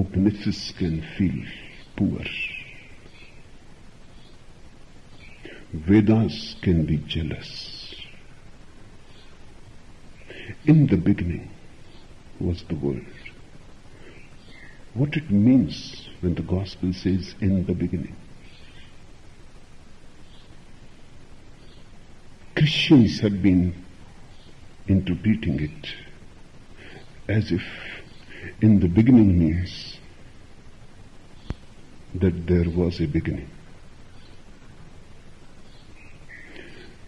Upanishads can feel poor. Vedas can be jealous. In the beginning was the Word. What it means when the Gospel says in the beginning. Christians have been interpreting it as if in the beginning means that there was a beginning.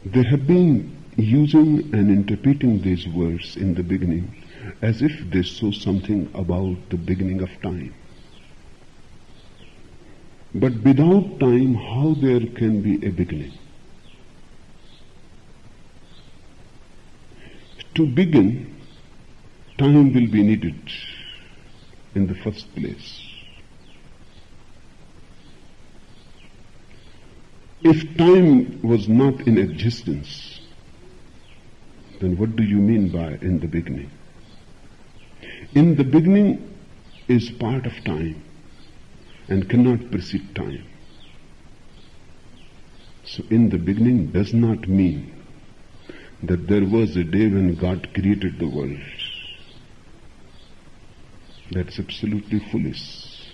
They have been using and interpreting these words in the beginning as if they show something about the beginning of time. But without time, how there can be a beginning? To begin, time will be needed in the first place. If time was not in existence, then what do you mean by in the beginning? In the beginning is part of time and cannot precede time. So in the beginning does not mean that there was a day when God created the world. That's absolutely foolish.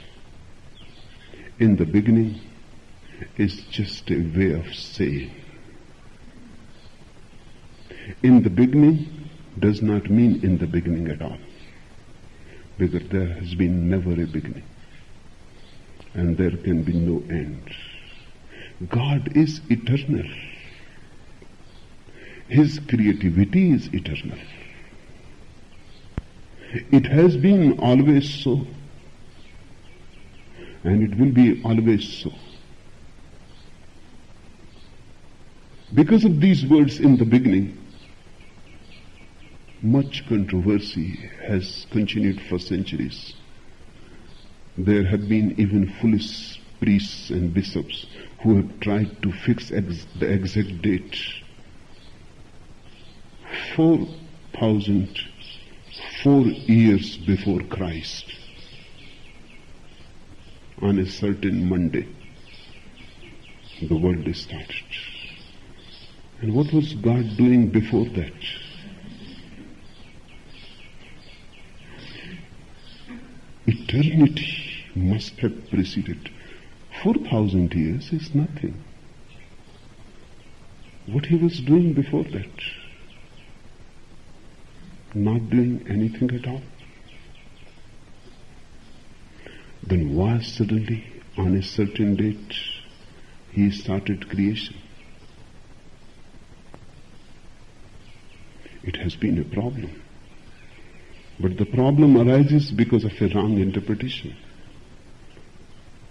In the beginning is just a way of saying. In the beginning does not mean in the beginning at all, because there has been never a beginning and there can be no end. God is eternal. His creativity is eternal. It has been always so, and it will be always so. Because of these words in the beginning, much controversy has continued for centuries. There have been even foolish priests and bishops who have tried to fix the exact date. 4,004 years before Christ, on a certain Monday, the world started. And what was God doing before that? Eternity must have preceded. 4,000 years is nothing. What he was doing before that? Not doing anything at all. Then why suddenly, on a certain date, he started creation? It has been a problem. But the problem arises because of a wrong interpretation.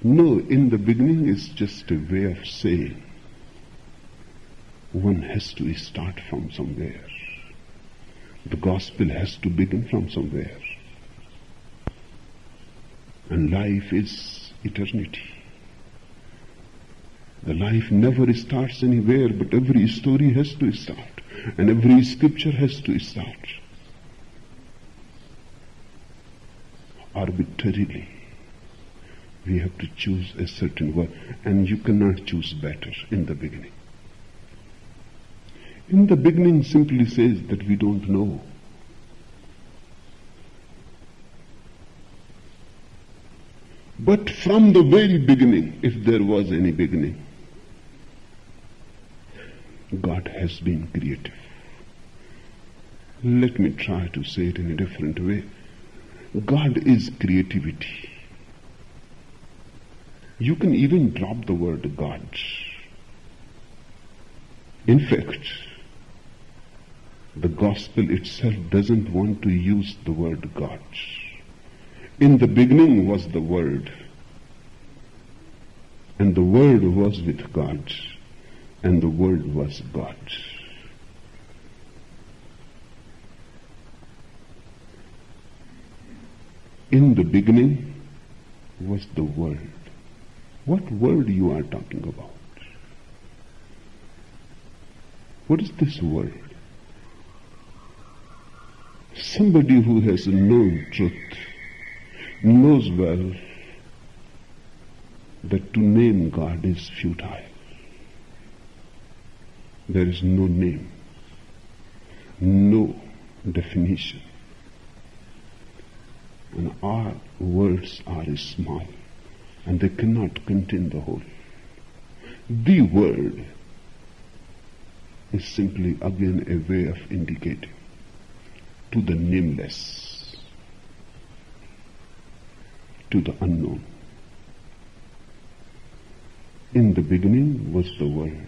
No, in the beginning is just a way of saying. One has to start from somewhere. The gospel has to begin from somewhere. And life is eternity. The life never starts anywhere, but every story has to start. And every scripture has to start. Arbitrarily, we have to choose a certain word, and you cannot choose better in the beginning. In the beginning simply says that we don't know. But from the very beginning, if there was any beginning, God has been creative. Let me try to say it in a different way. God is creativity. You can even drop the word God. In fact, the gospel itself doesn't want to use the word God. In the beginning was the Word, and the Word was with God, and the Word was God. In the beginning was the Word. What word you are talking about? What is this word? Somebody who has known truth, knows well that to name God is futile. There is no name, no definition. And our words are small and they cannot contain the whole. The word is simply again a way of indicating to the nameless, to the unknown. In the beginning was the Word,